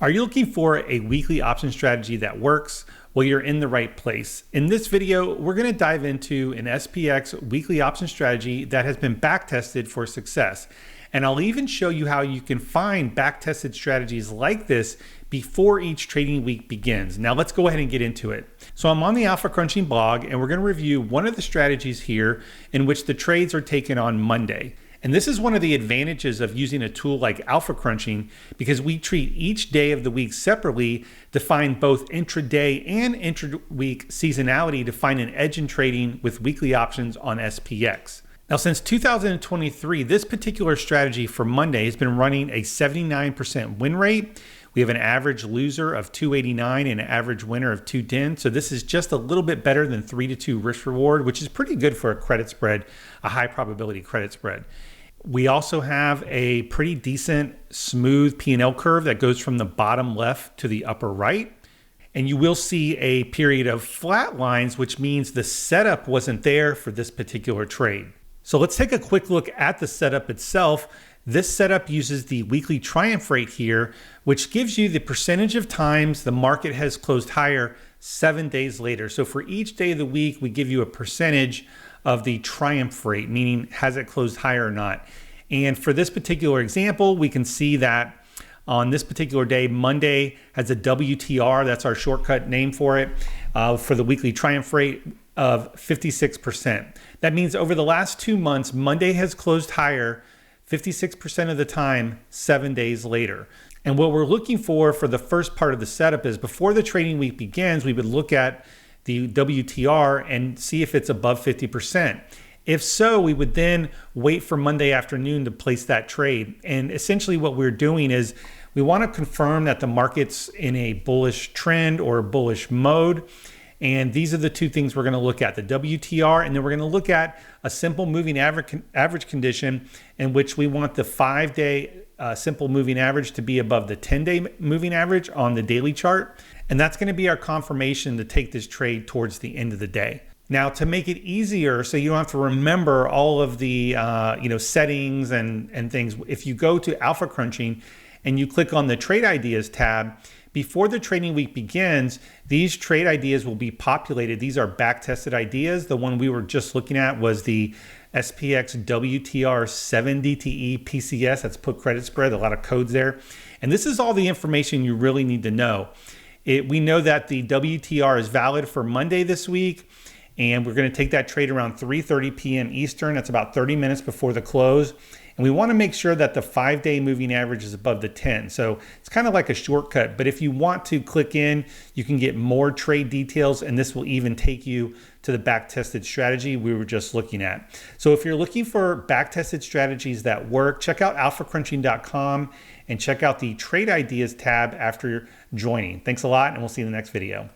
Are you looking for a weekly option strategy that works? Well, you're in the right place. In this video, we're going to dive into an SPX weekly option strategy that has been backtested for success. And I'll even show you how you can find backtested strategies like this before each trading week begins. Now let's go ahead and get into it. So I'm on the Alpha Crunching blog, and we're going to review one of the strategies here in which the trades are taken on Monday. And this is one of the advantages of using a tool like Alpha Crunching, because we treat each day of the week separately to find both intraday and intra-week seasonality to find an edge in trading with weekly options on SPX. Now, since 2023, this particular strategy for Monday has been running a 79% win rate. We have an average loser of 289 and an average winner of 210. So this is just a little bit better than 3-2 risk reward, which is pretty good for a credit spread, a high probability credit spread. We also have a pretty decent smooth P&L curve that goes from the bottom left to the upper right. And you will see a period of flat lines, which means the setup wasn't there for this particular trade. So let's take a quick look at the setup itself. This setup uses the weekly triumph rate here, which gives you the percentage of times the market has closed higher 7 days later. So for each day of the week, we give you a percentage of the triumph rate, meaning has it closed higher or not. And for this particular example, we can see that on this particular day, Monday has a WTR, that's our shortcut name for it, for the weekly triumph rate of 56%. That means over the last 2 months, Monday has closed higher 56% of the time, 7 days later. And what we're looking for the first part of the setup is before the trading week begins, we would look at the WTR and see if it's above 50%. If so, we would then wait for Monday afternoon to place that trade. And essentially what we're doing is we want to confirm that the market's in a bullish trend or bullish mode. And these are the two things we're going to look at, the WTR, and then we're going to look at a simple moving average condition in which we want the 5-day simple moving average to be above the 10-day moving average on the daily chart. And that's going to be our confirmation to take this trade towards the end of the day. Now, to make it easier, so you don't have to remember all of the settings and things, if you go to Alpha Crunching and you click on the Trade Ideas tab, before the trading week begins, these trade ideas will be populated. These are back-tested ideas. The one we were just looking at was the SPX WTR 7 DTE PCS. That's put credit spread, a lot of codes there. And this is all the information you really need to know. We know that the WTR is valid for Monday this week, and we're going to take that trade around 3:30 p.m. Eastern. That's about 30 minutes before the close. And we want to make sure that the 5-day moving average is above the 10. So it's kind of like a shortcut, but if you want to click in, you can get more trade details, and this will even take you to the back-tested strategy we were just looking at. So if you're looking for back-tested strategies that work, check out alphacrunching.com and check out the Trade Ideas tab after joining. Thanks a lot, and we'll see you in the next video.